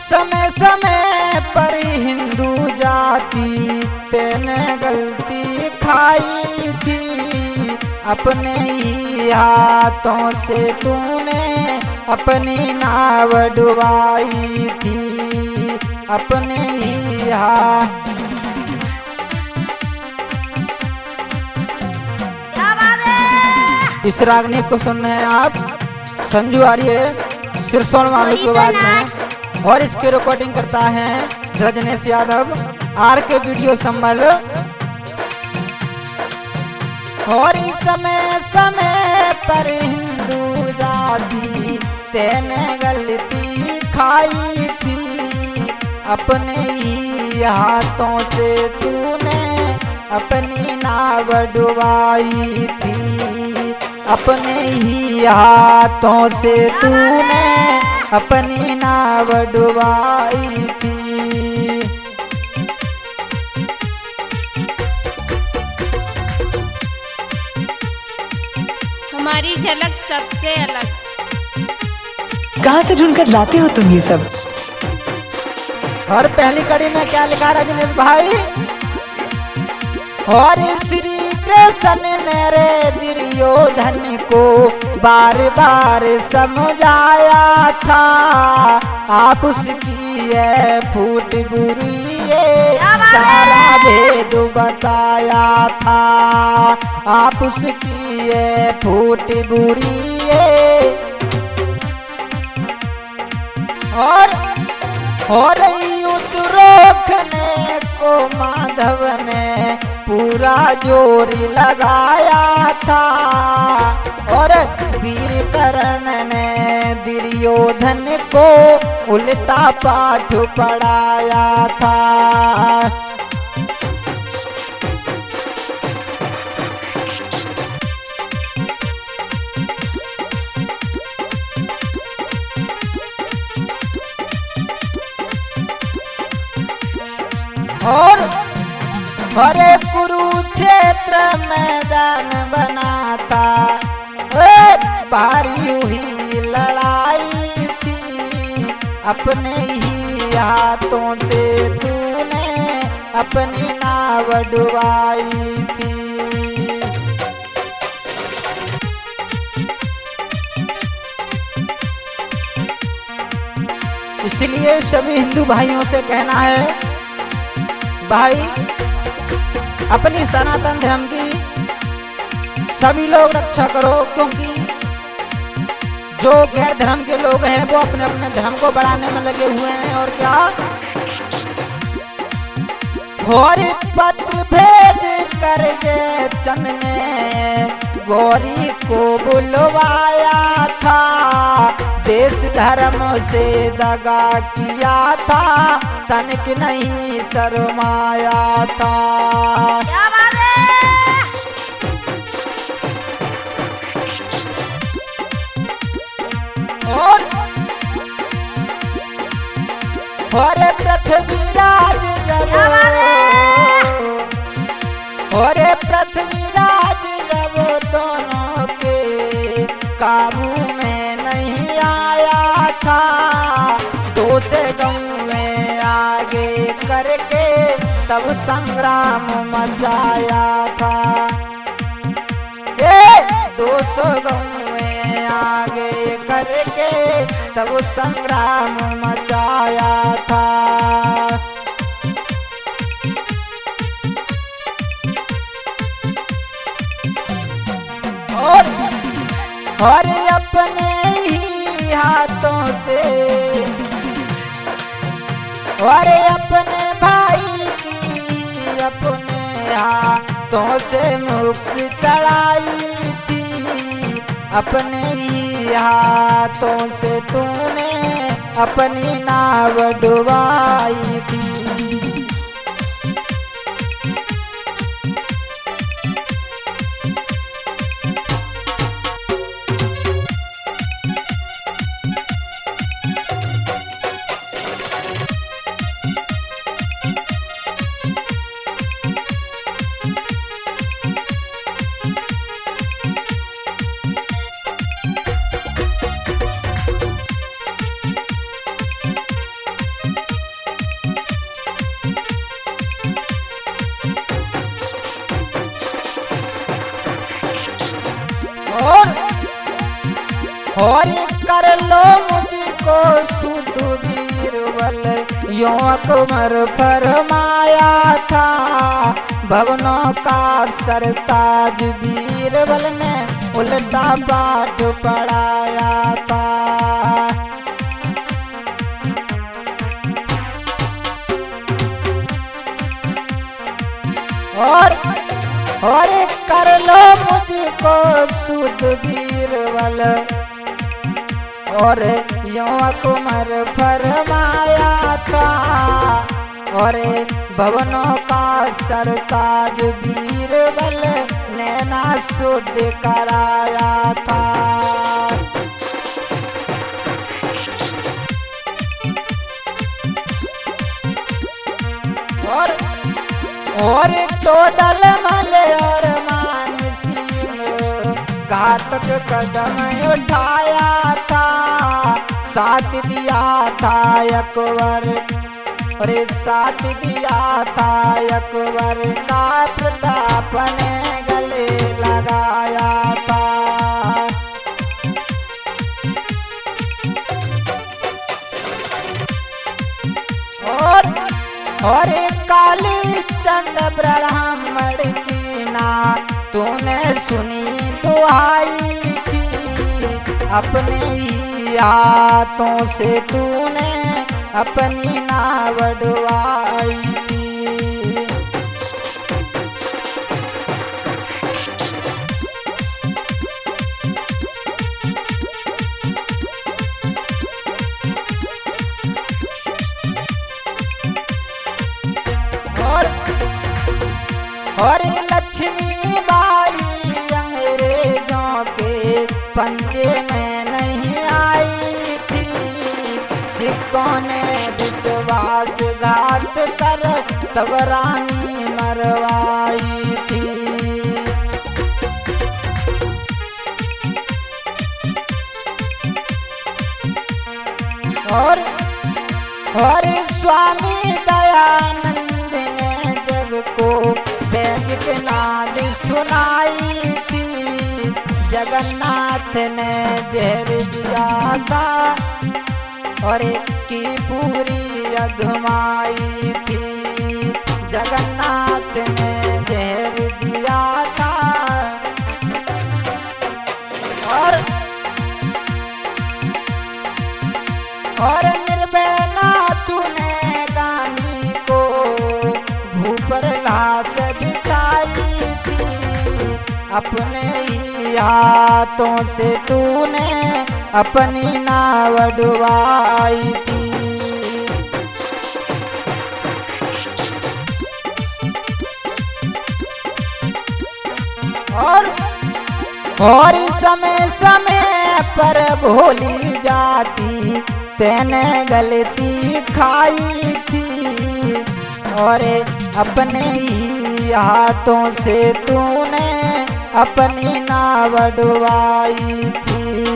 समय समय पर हिंदू जाति तेने गलती खाई थी, अपने ही हाथों से तूने अपनी नाव डुबाई थी, अपने ही हाथ। इस रागनी को सुन रहे हैं आप संजू आर्य सिरसौन वालों की आवाज में, और इसकी रिकॉर्डिंग करता है रजनीश यादव आर के वीडियो संभल। और इस समय समय पर हिंदू जाति तेने गलती खाई थी, अपने ही हाथों से तूने अपनी नाव डुबाई थी, अपने ही हाथों से तूने अपनी नाव डुबाई थी। हमारी झलक सबसे अलग। कहाँ से ढूंढकर लाते हो तुम ये सब? और पहली कड़ी में क्या लिखा रजनीश भाई? और श्री कृष्ण ने रे दुर्योधन को बार बार समझाया था, आप उसकी है फूट बुरी सारा भेद बताया था, आप उसकी है फूट बुरी और युद्ध रोकने को माधव ने पूरा जोर लगाया था, और वीर कर्ण ने दुर्योधन को उल्टा पाठ पढ़ाया था। और हरे कुरुक्षेत्र मैदान बनाता, भारी हुई लड़ाई थी, अपने ही हाथों से तूने अपनी नाव डुबाई थी। इसलिए सभी हिंदू भाइयों से कहना है, भाई अपनी सनातन धर्म की सभी लोग रक्षा करो, क्योंकि जो गैर धर्म के लोग हैं वो अपने अपने धर्म को बढ़ाने में लगे हुए हैं। और क्या और पत्र भेज कर चंद ने गौरी को बुलवाया था, देश धर्म से दगा किया था, तनिक नहीं शर्माया था। क्या बात है? और पृथ्वीराज जब पृथ्वीराज जब दोनों के काबू में नहीं आया था, दो से गाँव में आगे करके तब संग्राम मचाया था। 200 गाँव में आगे करके तब संग्राम मचाया था। और अपने ही हाथों से और अपने भाई की अपने हाथों से मुक्ति चढ़ाई थी, अपने ही हाथों से तूने अपनी नाव डुबाई थी। और कर लो मुझको सुध बीरबल, यो अकबर फरमाया था। भवनों का सरताज बीरबल ने उल्टा पाठ पढ़ाया था। और कर लो मुझको सुध बीरबल, और यो अकबर फरमाया था। और भवनों का सरताज बीरबल ने ना शुद्ध कराया था। और टोडल मल और मान सिंह घातक कदम उठाया था। साथ दिया था अकबर, और साथ दिया था अकबर का प्रताप ने गले लगाया था। और काली चंद ब्राह्मण की ना तूने सुनी दुआई थी। अपने ही हाथों से तूने अपनी नाव डुबाई थी। और लक्ष्मी बाई अंग्रेजों के पंजे में नहीं आई थी। सिखों ने विश्वासघात कर तब रानी मरवाई थी। और स्वामी दयानंद ने जग को वैदिक नाद सुनाई थी। जगन्नाथ ने जहर दिया था, और की पूरी अधमाई थी। जगन्नाथ ने जहर दिया था, और निर्भयनाथ ने गांधी को भूपर लाश बिछाई थी। अपने ही हाथों से तूने अपनी नाव डुबाई थी। और समय समय पर भोली जाती तेने गलती खाई थी। और अपने ही हाथों से तूने अपनी नाव डुबाई थी।